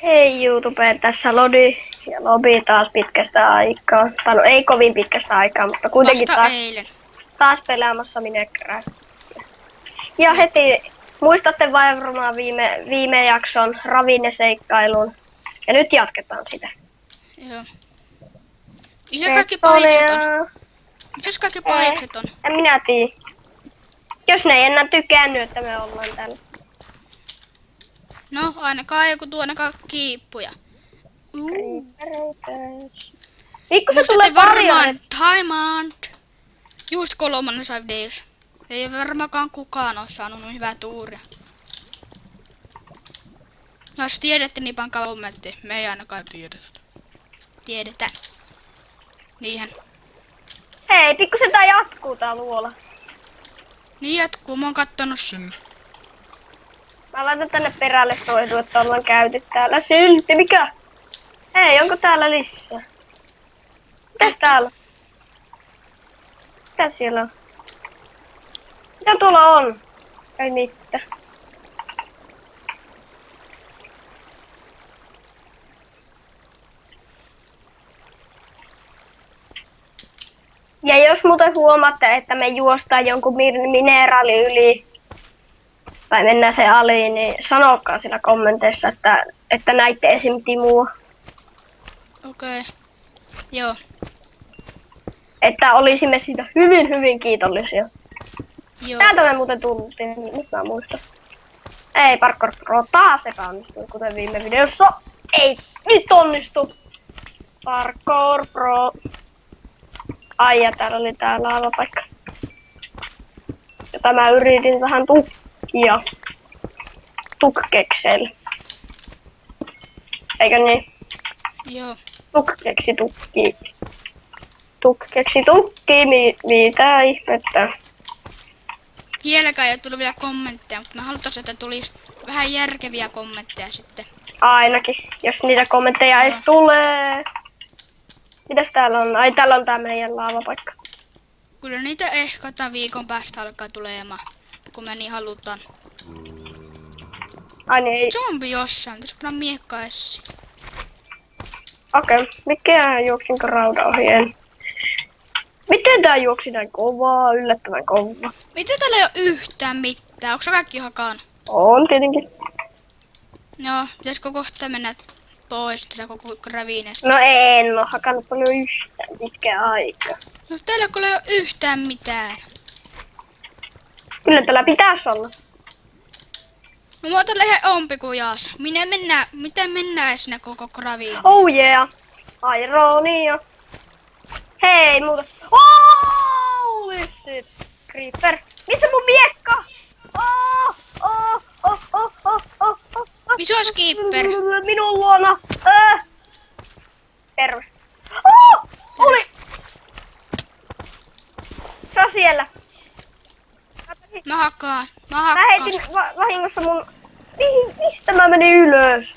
Hei YouTube, tässä Lodi ja Lobi taas pitkästä aikaa. Tai no ei kovin pitkästä aikaa, mutta kuitenkin Vasta eilen. taas pelaamassa Minecraft. Ja heti muistatte varmaan viime jakson ravinneseikkailun. Ja nyt jatketaan sitä. Joo. Missä kaikki pahikset on? Mitäs kaikki pahikset on? En minä tiedä. Jos ne ei enää tykännyt, että me ollaan täällä. No, ainakaan joku tuo ainakaan kiippuja. Mikko se tulee Muistatte paljon. varmaan Diamond. Just 3 sai videos. Ei varmaankaan kukaan ole saanut niin hyvää tuuria. Jos tiedätte, niin pankaa kommentti. Me ei ainakaan tiedetä. Niinhän. Hei, pikkusen tää jatkuu tää luola. Niin jatkuu, mä oon kattonut sinne. Mä laitan tänne perälle soidu, että ollaan käyty täällä silti. Mikä? Hei, onko täällä lisää? Mitäs täällä? Mitä siellä on? Mitä tuolla on? Ei mitään. Ja jos muuten huomaatte, että me juostaan jonkun mineraali yli tai mennään se aliin, niin sanokaa siinä kommenteissa, että näitte esim. Timua. Okei. Joo. Että olisimme siitä hyvin kiitollisia. Joo. Täältä me muuten tultiin, niin nyt mä muistan. Ei, Parkour Pro taas epäonnistui, kuten viime videossa. Ei, nyt onnistu. Parkour Pro. Ai, ja täällä oli tää laavapaikka. Jota mä yritin vähän tukkia. Tukkeksel. Eikö niin? Joo. Tukkeksi tukki. Tukkeksi tukki, mitä ihmettä. Vieläkään ei ole tullut vielä kommentteja, mutta mä haluaisin, että tulisi vähän järkeviä kommentteja sitten. Ainakin, jos niitä kommentteja edes tulee. Mitäs täällä on? Ai, täällä on tää meidän laavapaikka. Kyllä niitä ehkä viikon päästä alkaa tulemaan, kun me niin halutaan. Ai niin, ei. Zombi jossain, pitäis panna miekka esiin. Okei, mikä juoksinko rauda ohi? En. Miten tää juoksi näin kovaa? Yllättävän kovaa. Miten täällä ei ole yhtään mitään? Onko kaikki hakannut? On tietenkin. Joo, pitäisikö kohta mennä pois tästä koko ravineesta? No en oo hakannut paljon yhtään pitkä aika. No täällä kun ei ole yhtään mitään. Kyllä täällä pitäis olla. No mä otan ihan ompikujas. Miten mennään sinne koko raviin? Oh yeah. Ironia. Hei muuta. Oh shit. Creeper. Missä mun miekka? Oh. Missä on skipper? Minun luona. Terve. Oli. Se on siellä. Mä hakkaan. Mä heitin vahingossa mun... Mistä mä menin ylös?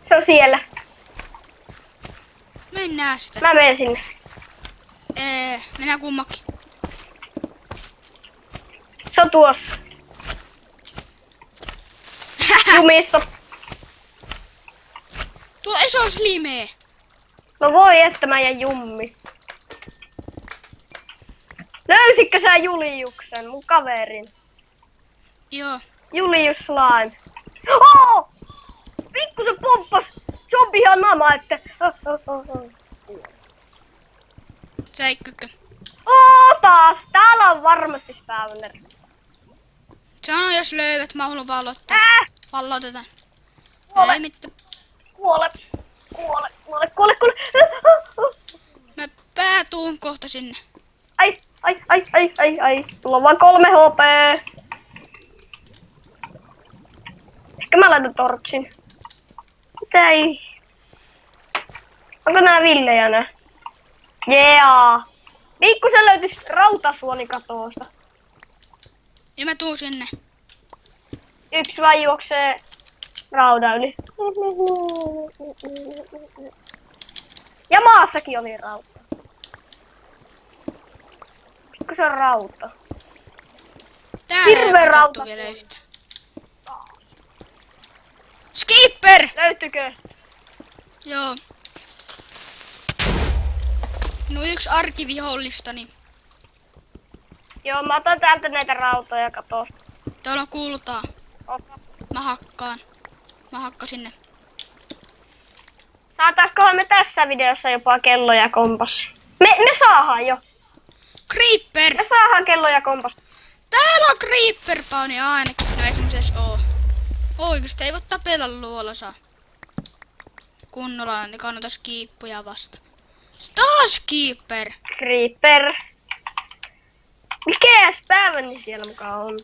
Se on siellä. Mennään sitä. Mä menen sinne. Mennään kummakin. Se on tuossa. Jumissa. Tuo iso slime. No voi että mä jäin jummi. Löysitkö sä Juliuksen, mun kaverin? Joo. Julius Slime. Oh! Pikkusen pomppas zombi ihan nama, että... Säikkykö? Taas! Täällä on varmasti spawner. Sano jos löydät, mä haluan vallottaa. Vallotetaan. Kuole. Ei mitään. Kuole. Mä päätuun kohta sinne. Ai. Mulla on vaan 3 HP. Ehkä mä laitan torchin. Mitä ei? Onko nää villejä nää? Yeah! Pikkusen löytys rautasuoni katoosta. Ja mä tuun sinne. Yksi vaan juoksee raudan yli. Ja maassakin oli rauta. Pikku se on rauta. Täällä ei Hirveä ole rauta. vielä yhtä. löytykö? Joo. No yksi arkivihollistani. Joo, mä otan täältä näitä rautoja, kato. Täällä kuulutaan. Ota. Mä hakkaan. Mä hakkasin ne. Saataiskohan me tässä videossa jopa kello ja kompassi? Me saadaan jo. Creeper! Me saadaan kello ja kompassi. Täällä on Creeper Pauni ainakin. No ei semmoisessa oo. Oikeesti ei voi tapella luolassa. Kunnolla, niin kannata skiippuja vasta. Taas Keeper! Creeper. Mikä päiväni siellä mukaan on?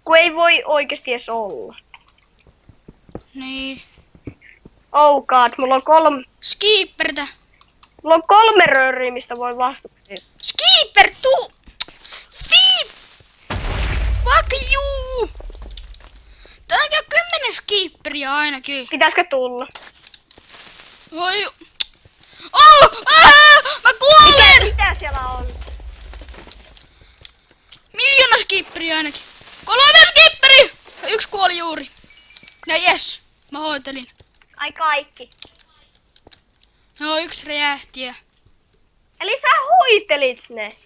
Kun ei voi oikeesti edes olla. Niin. Oh god, mulla on Skiippertä! mulla on 3 rööriä, mistä voi vastata. Skiipper, tuu! Fiip! Fuck you! Tää on jo 10 skiipperiä ainakin. Pitäisikö tulla? Voi... Oh! Mä kuolen! Mitä siellä on? Miljoona skiipperiä ainakin. 3 skiipperi! Ja 1 kuoli juuri. Ja jes, mä hoitelin. Ai kaikki. No 1 räjähtiä. Eli sä huitelit ne.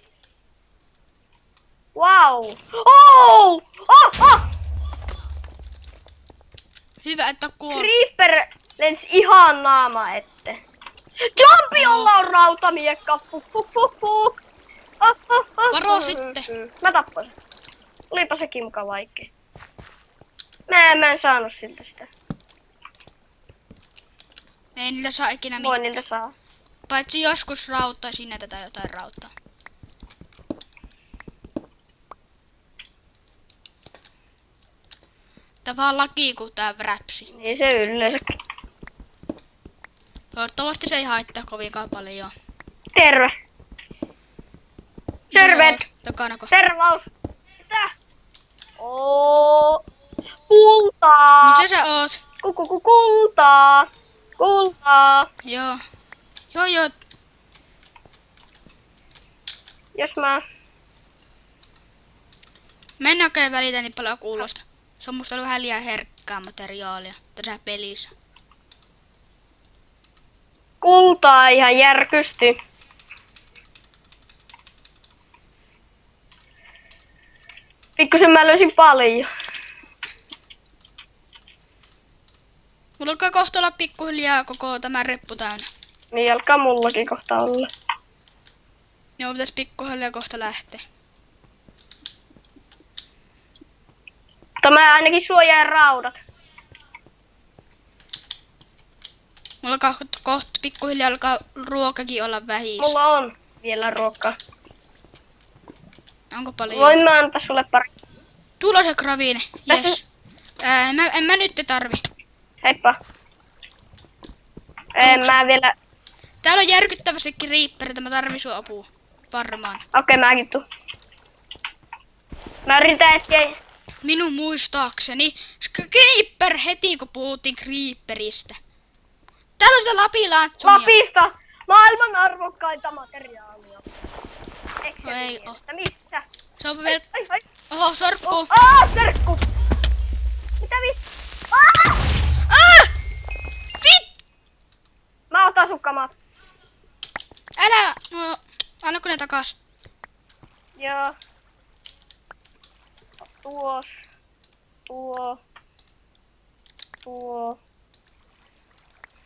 Wow. Oh! Oh! Hyvä, että kuoli. Creeper lensi ihan naama ette. Jumpi, jolla on rautamiekka. Varo sitten. Mä tappoin sen. Olipa sekin muka vaikea. Mä en saanut siltä sitä. Ei niitä saa ikinä Voi mitään. niiltä saa. Paitsi joskus rauttaisin näitä tai jotain rautaa. Tää vaan laki kun tää räpsi. Niin se yleensä. Toivottavasti se ei haittaa kovinkaan paljon. Terve. Tervet. Takanako? Tervaus. Mitä? Oo. Kultaa. Missä sä oot? Kultaa. Kultaa. Joo. Joo. Jos mä... Mennäänkö ei välitä niin paljon kuulosta? Se on musta ollut vähän liian herkkää materiaalia tässä pelissä. Kultaa ihan järkysti. Pikkusen mä löysin paljon. Mulla alkaa kohta olla pikkuhiljaa koko tämä reppu täynnä. Niin alkaa mullakin kohta olla. Joo, pitäis pikkuhiljaa kohta lähteä. Mutta mä ainakin suojaan raudat. Mulla alkaa kohta pikkuhiljaa alkaa ruokakin olla vähissä. Mulla on vielä ruokaa. Onko paljon? Voin mä antaa sulle pari. Tulo se graviine. Tässä- Yes. En mä nyt tarvi. Heippa. En mä vielä... Täällä on järkyttävästi Creeperit, mä tarvin sun apua. Varmaan. Okei, mäkin tuun. Mä yritän etsiä... Minun muistaakseni Creeper heti kun puhuttiin Creeperistä. Täällä on sitä Lapilantsunia. Lapista! Maailman arvokkaita materiaalia. Eikö Ei niin, oo. että missä? Se on vielä... Ai. Oho, sorppuu. Serkku! Mitä Fit! Mä otan sun kamat. Älä! No, annako ne takas? Joo. Tuo.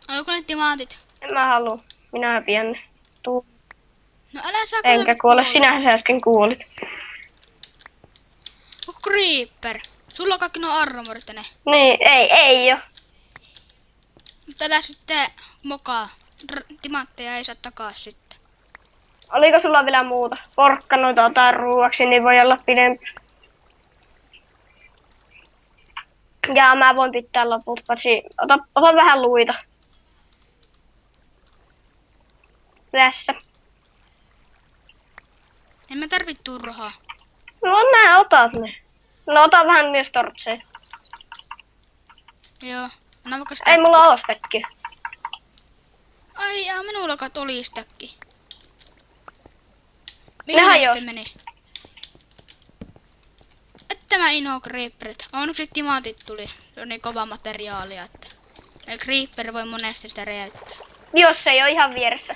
Onko ne timantit? En mä halua. Minä häviän ne. Tuo. No älä saa Enkä kuole. Sinähän sä äsken kuolit. Onko Creeper? Sulla on kaikki nuo armorit ja ne. Niin, ei oo. Mutta älä sitten mokaa. Timantteja ei saa takas sitten. Oliko sulla vielä muuta? Porkkanoita otan ruuaksi, niin voi olla pidempi. Ja mä voin pitää loput, paitsi ota vähän luita. Tässä. En mä tarvit turhaa. No nää otat ne. No ota vähän myös tortseja. Joo. Anna vaikka sitä. Ei mulla oo stäkkiä. Ai jaa, minullakaan oli sitäkin. Ne Mihin ne hajosi. sitten meni? Että mä inhoan Creeperit. Onneksi timantit tuli. Se on niin kova materiaalia, että... Ja Creeper voi monesti sitä räjäyttää. Jos ei ole ihan vieressä.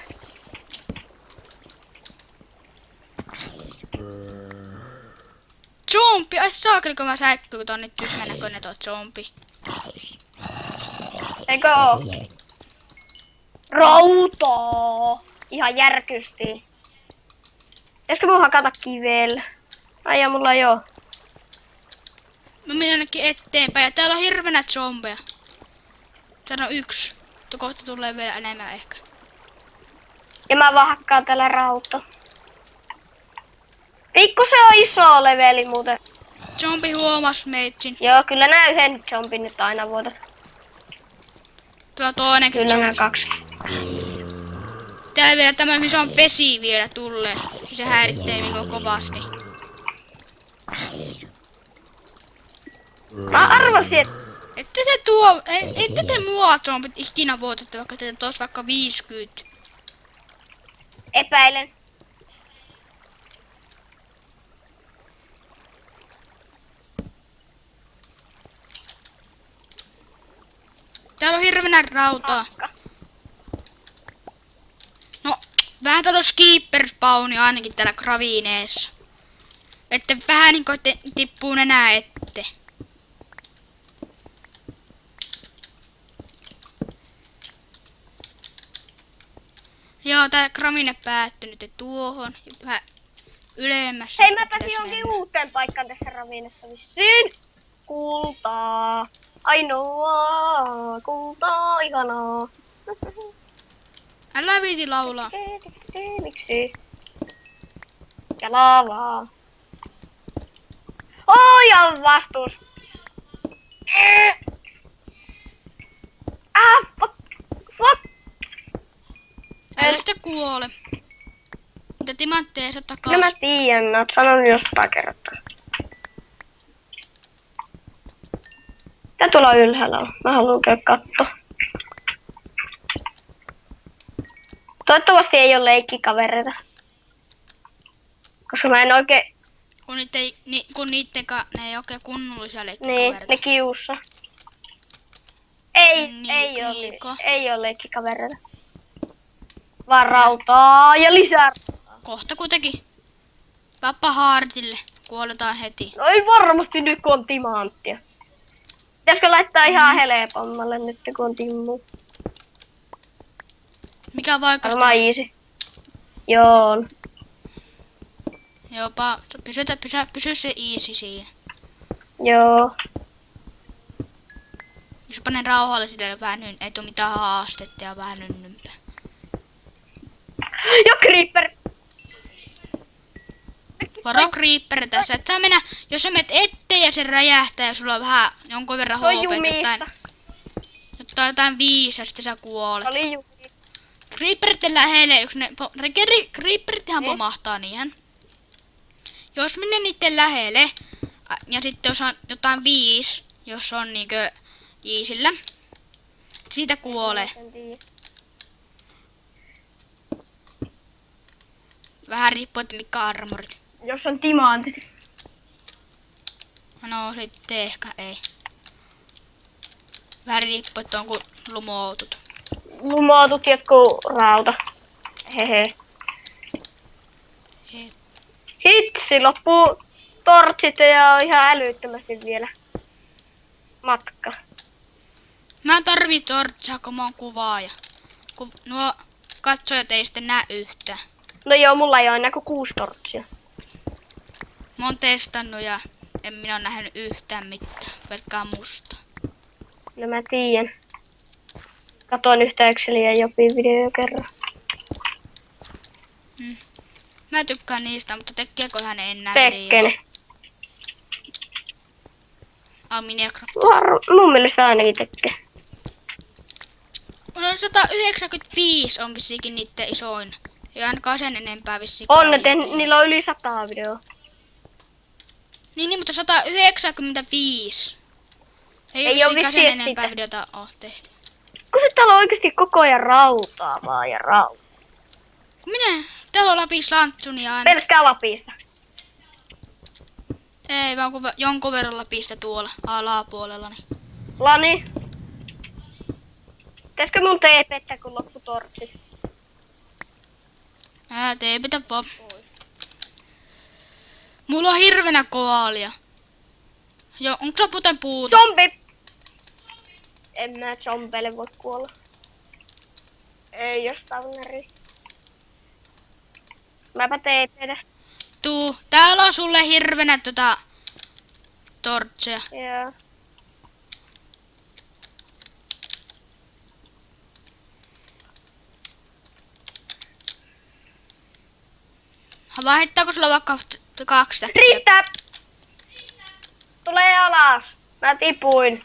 Zombi! Ai saakeli, kun mä säikkyy, kun on nyt tyhmän näköinen tuo zombi. Eikö oo? Rautaa! Ihan järkysti. Pitäisikö mun hakata kivellä? Ai ja mulla joo. Mä menen ainakin eteenpäin ja täällä on hirveänä zombeja. Täällä on yksi. Tuo kohta tulee vielä enemmän ehkä. Ja mä vaan hakkaan täällä rauta. Pikku se on iso leveli muuten. Zombi huomas meitsin. Joo, kyllä nää yhden zombin nyt aina voitat. Täällä on toinenkin Kyllä nää zombi. kaksi. Täällä vielä tämä, missä on vesi vielä tulee. Se häiritsee minua kovasti. Mä arvasin, että Ette te mua zombit ikinä voitatte, vaikka teitä tos vaikka 50. epäilen. Täällä on hirveänä rautaa. Hakka. No, vähän täällä on skipper spawni ainakin täällä gravineessa. Että vähän niinku tippuu nenää ette. Joo, tää gravine päättyi nyt tuohon. Ja vähän ylemmässä. Hei, mä pitäisi pääsin johonkin mennä. uuteen paikkaan tässä ravinnossa vissiin. Kultaa. Ainoa kultaa, ihanaa. Älä viiti laulaa. Miksi? Ja lavaa. Ja vastuus. Fuck. Älä sitä kuole. Mitä timantteja sä takas? No mä tiedän, mä oot sanonut jo 100 kertaa. Tää tuolla ylhäällä on. Mä haluan käydä katsoa. Toivottavasti ei ole leikkikavereita. Koska mä en oikein... Kun ne ei oikein kunnollisia Niin, leikkikavereita. ne kiusaa. Ei, Niin, ei oo leikkikavereita. Vaan rautaa ja lisää. Kohta kuitenkin. Pappa Haartille. Kuoletaan heti. No ei varmasti nyt kun on timanttia. Pitäisikö laittaa ihan helpommalle nyt kun on timmu? Mikä vaikasta? Varmaan easy. Joo. on. Jopa. Pysy se easy siinä. Joo. Jos panen rauhalle sille vähän ei tuu mitään haastetta ja vähän nynnympää. Jo creeper! Varo creeper tässä. Et saa mennä, jos sä menet etteen ja se räjähtää ja sulla on vähän jonkun verran Se on HP, jotain 5 ja sitten sä kuolet. Oli jumi. Creeperitten lähelle, jos ne creeperittihan Niin. pomahtaa niihin. Jos menee niitten lähelle, ja sitten jos on jotain 5, jos on niinkö iisillä, siitä kuolee. En tiedä. Vähän riippuu, että mitkä armorit. Jos on timantit. No sitten ehkä ei. Vähän riippuu, että onko lumoutut. Lumoutut jotkut rauta. Hehe. He. Hitsi, loppuu tortsit ja on ihan älyttömästi vielä matka. Mä tarvii tortsaa, kun mä oon kuvaaja. Kun nuo katsojat ei sitten näe yhtään. No joo, mulla ei ole enää kuin 6 tortsia. Mä oon testannut ja en minä oo nähnyt yhtään mitään. Pelkkää musta. No mä tiedän. Katoin yhtä Exceliä Jopin video kerran. Mä tykkään niistä, mutta tekeekö hän enää Tekkene. Minecraft. Mun mielestä ainakin tekee. No 195 on vissiinkin niitten isoin. Ei ainakaan sen enempää vissiin. On, niillä on yli 100 videoa. Niin, mutta 195. Ei Ei oo vissiinkaan sen vissiin enempää sitä. videota oo tehty. Kun se täällä on oikeesti koko ajan rautaa vaan ja rautaa. Täällä on lapis lantsuni aina. Pelkkää Lapista. Ei, vaan jonkun verran lapista tuolla alapuolella. Niin. Lani. Pitäisikö mun TPtä kun loppu tortsit? TPtä vaan. Mulla on hirvenä koalia. Joo, onko se puten puuta? Zombi! En mä zombeille voi kuolla. Ei jos tavneri. Mäpä TPtä. Tuu, täällä on sulle hirvenä tortseja. Joo. Laittaako sulla vaikka 2 täkkiä? Riittää! Tulee alas. Mä tipuin.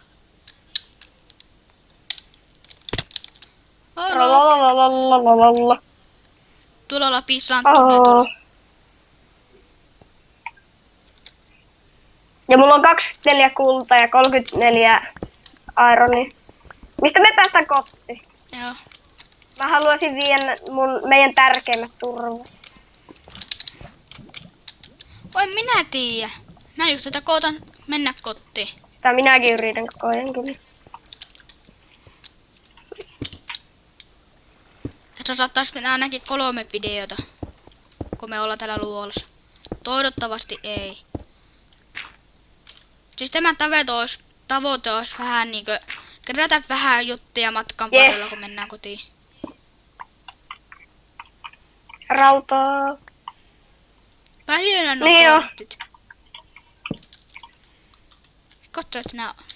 Lalalalalalala. Tuolla Lapis lanttuneet tuolla. Ja mulla on 24 kultaa ja 34 ironia. Mistä me päästään kotiin? Joo. Mä haluaisin viedä meidän tärkeimmät turvat. Oi minä tiedä. Mä just tätä kootan mennä kotiin. Tai minäkin yritän koko ajan kyllä. Tässä saattaisi mennä ainakin 3 videota, kun me ollaan täällä luolassa. Toivottavasti ei. Siis tämä tavoite olisi vähän niinkö kerätä vähän juttuja matkan varrella, kun mennään kotiin. Rautaa. Pähiönä nuo Niin jo. kortit.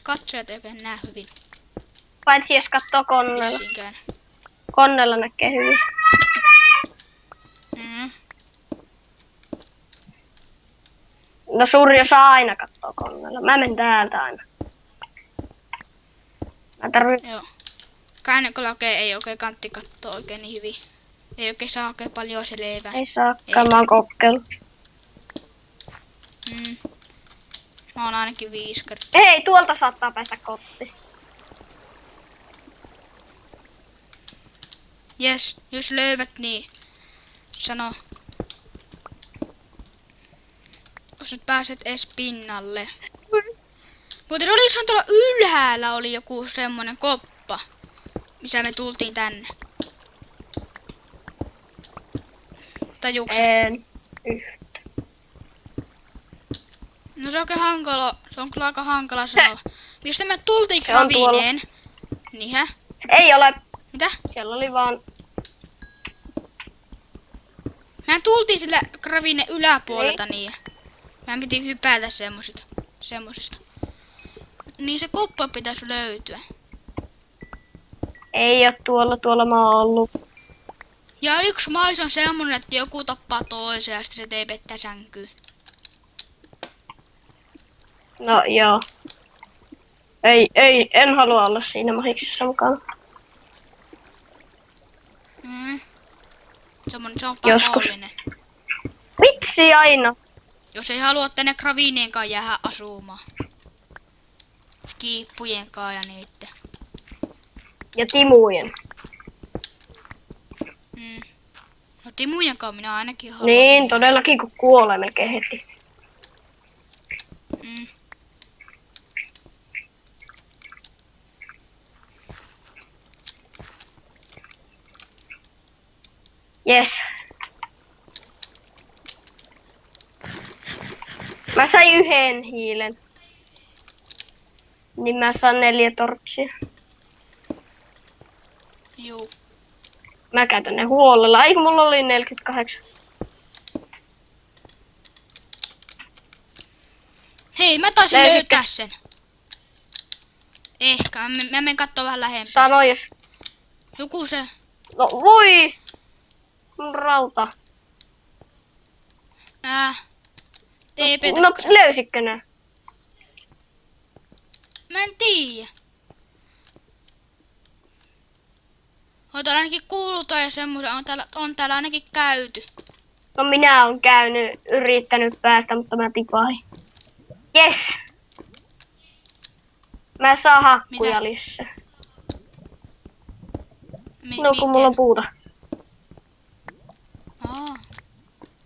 Katsojat ei oikein näe hyvin. Paitsi jos katsoo koneella. Vissiinkään. Koneella näkee hyvin. Mm. No suuri osa aina katsoo koneella. Mä menen täältä aina. Mä tarvitsen. Joo. Käännekolla oikein ei oikein kantti kattoo oikein niin hyvin. Ei oikein saa oikein paljon selvää. Ei saakaan, mä oon kokeillut. Mm. Mä oon ainakin 5 kertaa. Hei, tuolta saattaa päästä kotiin. Jes, jos löydät niin sano. Jos nyt pääset edes pinnalle. Mutta oliko tuolla ylhäällä oli joku semmonen koppa, missä me tultiin tänne? Tajuuks? En. No se on oikein hankala, se on kyllä aika hankala sanoa. Mistä me tultiin Se on tuolla. Gravineen? Niinhä? Ei ole. Mitä? Siellä oli vaan. Mä tultiin sillä Gravineen yläpuolelta niin. Mä piti hypätä semmosista. Niin se koppa pitäisi löytyä. Ei oo tuolla mä oon ollut. Ja yksi mais on semmonen, että joku tappaa toisen ja sitten se teepettää sänkyyn. No joo. Ei, en halua olla siinä mahiksessa mukana. Se on Joskus. pakollinen. Miksi aina? Jos ei halua tänne Gravineenkaan jäädä asumaan. Kiippujenkaan ja niitten. Ja Timujen. No Timujenkaan minä ainakin haluan. Niin, todellakin kun kuolee melkein heti. Yes. Mä sain 1 hiilen. Niin mä saan 4 tortsia. Juu. Mä käytän ne huolella. Eikö mulla oli 48? Hei, mä taisin Löysitkö? löytää sen. Ehkä. Mä menen kattoo vähän lähempää. Sano jos. Joku se. No voi! Mun rauta. TP. No löysitkö ne? Mä en tiedä. On täällä ainakin kuulutaan ja semmoisen. On täällä ainakin käyty. No minä oon yrittänyt päästä, mutta mä tipahin. Yes! Mä saan hakkuja Mitä? lisää. No kun mulla on puuta.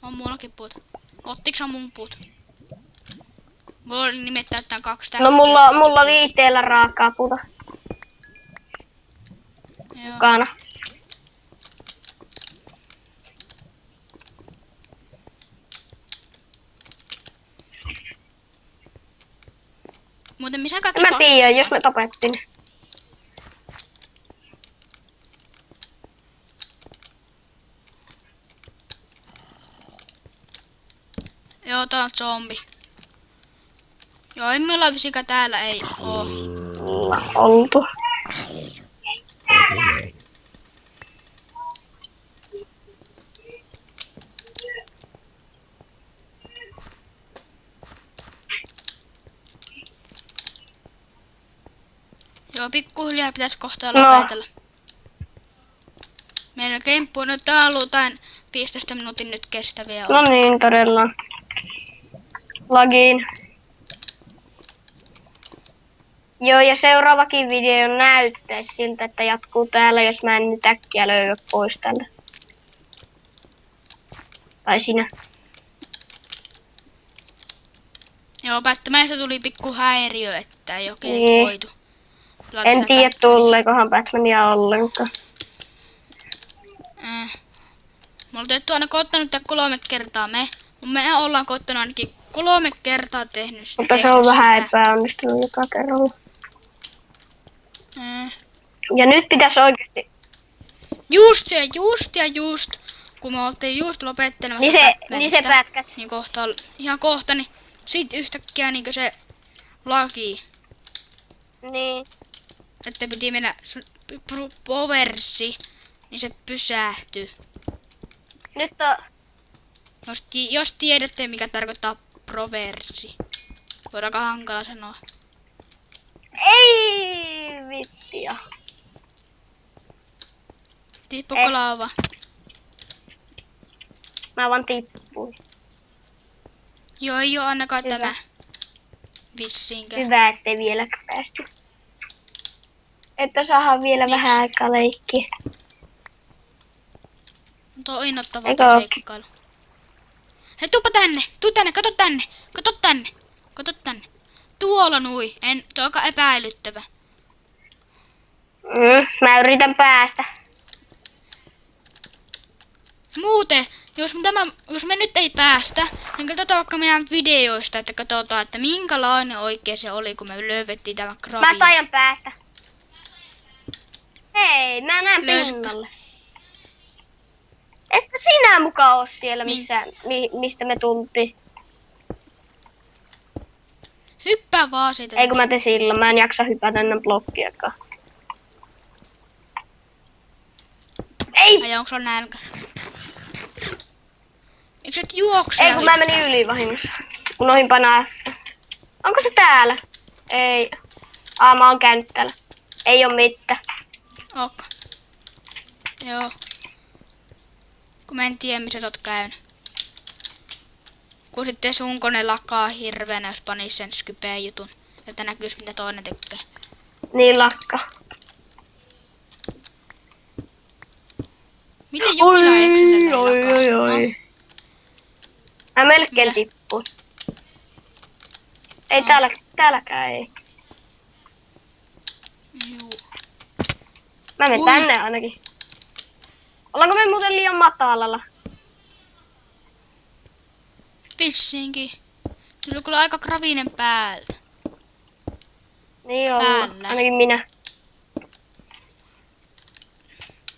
On mullakin puuta. Ottiks mun puuta? Mulla oli nimittäin jotain 2 No mulla oli itsellä raakaa puuta. Joo. mukana. Muuten missä kaikki En mä tiedä, jos me tapettiin. Joo, tää on zombi. Joo, emme olla visikä täällä, ei oo. Ollaan oltu. Joo, pikkuhiljaa pitäis kohta No. lopetella. Meillä kemppu nyt on ollut jotain 15 minuutin nyt kestäviä No on. niin, todella. Lagiin. Joo, ja seuraavakin video näyttäisi siltä, että jatkuu täällä, jos mä en nyt äkkiä löydä pois täältä. Tai sinä. Joo, Batmanista tuli pikku häiriö, että ei oikein Niin. voitu. En tiedä tulleekohan Batmania ollenkaan. Me oltiin aina koittanut tää 3 kertaa. Me ollaan koittanut ainakin 3 kertaa tehnyt Mutta se on tehnyt vähän sitä. epäonnistunut joka kerralla. Mm. Ja nyt pitäisi oikeesti... Just. Kun me oltiin just lopettelemassa Niin se Batmanista, pätkäs. niin ihan kohta, niin sit yhtäkkiä niin se laki, Niin. että piti mennä powersi, niin se pysähtyi. Nyt on... Jos tiedätte, mikä tarkoittaa proversi. Voidaanko hankala sanoa? Ei vittia. Tippuko lauva? Mä vaan tippuin. Joo, ei oo ainakaan Hyvä. tämä. Vissiinkään. Hyvä, ettei vielä päästy. Että saadaan vielä Miksi? vähän aikaa leikkiä. Tuo on innoittava Eikö tuo oo? seikkailu. Hei, tuu tänne, kato tänne. Tuolla nui, tuo on aika epäilyttävä. Mä yritän päästä. Muuten, jos me nyt ei päästä, niin katsotaan vaikka meidän videoista, että katsotaan, että minkälainen oikein se oli, kun me löydettiin tämä Mä gravi. taidan päästä. Hei, mä näen Löyskä. pinnalle. Että sinä mukaan oo siellä, Niin. mistä me tultiin. Hyppää vaan siitä. Ei kun mä te silloin, mä en jaksa hypätä ennen blokkiakaan. Ei! Ai onko sulla nälkä? Eikö sä et juokse? Ei kun mä menin yli vahingossa. Unohdin painaa F. Onko se täällä? Ei. Mä oon käynyt täällä. Ei oo mitään. Ok. Joo. Kun mä en tiedä, missä sä oot käynyt. Kun sitten sun kone lakaa hirveänä, jos panis sen skypeen jutun. Että näkyis, mitä toinen tekee. Niin lakka. Miten Jukila Excelille lakaa? No, Mä melkein Mitä? tippuin. Ei No. täälläkään ei. juu. Mä menen Ui. tänne ainakin. Ollaanko me muuten liian matalalla? Vissiinkin. Se oli kyllä aika gravinen päältä. Niin ollaan. Päällä. Ainakin minä.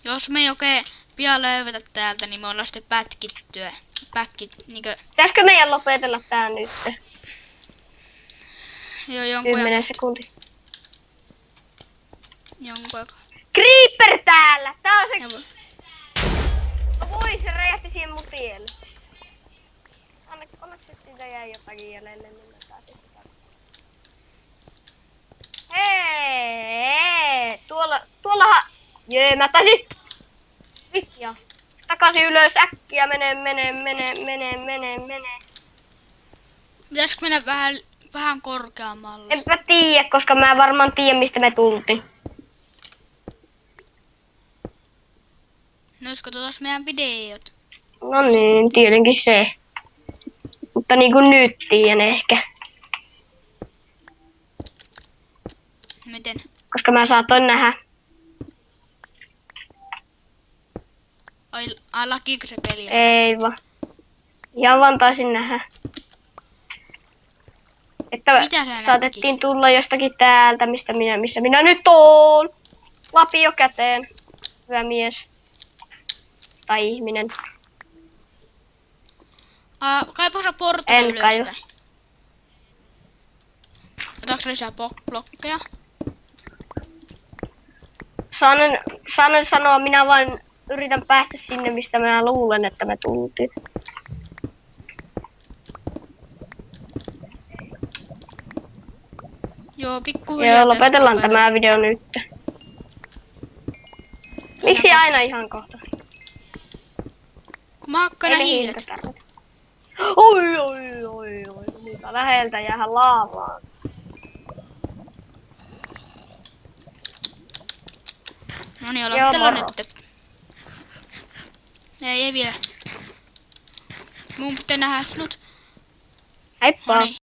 Jos me ei oikein pian löydetä täältä, niin me ollaan sitten pätkittyä. Niinkö Pitäisikö meidän lopetella tää nyt? jo jonkun 10 sekuntia. aikaa. Creeper täällä! Tää on se... Ja voi- No voi, se räjähti siihen mun tielle. Onneksi siitä jäi jotakin jäljelle, niin mä pääsin sitä. Hei! Tuollahan... Jee, mä taisin... Vittia. Takaisin ylös äkkiä, mene. Pitäisikö mennä vähän korkeammalle? Enpä tiedä, koska mä en varmaan tiedä, mistä me tultiin. No jos katsotaan meidän videot. No niin, tietenkin se. Mutta niin kuin nyt tiedän ehkä. Miten? Koska mä saatoin nähdä. Ai lakiiko se peli? Ei vaan. Ihan vaan taisin nähdä. Että Mitä sä saatettiin näkit? tulla jostakin täältä, missä minä nyt oon. Lapio käteen. Hyvä mies. Tai ihminen. Kaipaako sä portilla En kaiva. ylöspäin? Otaanko lisää blokkeja? Saanen sanoa, minä vain yritän päästä sinne, mistä minä luulen, että me tultiin. Joo, pikkuhiljaa. Joo, tässä lopetellaan lopeta. tämä video nyt. Miksi aina ihan kohta? Kun mä hakkaan Ei nää me hiilet. hiiltä tarvita. Oi. Mutta läheltä jäähän laavaan. No niin, Joo, lopetellaan moro. nyt. Ei vielä. Mun pitää nähdä sinut. Heippa. No niin.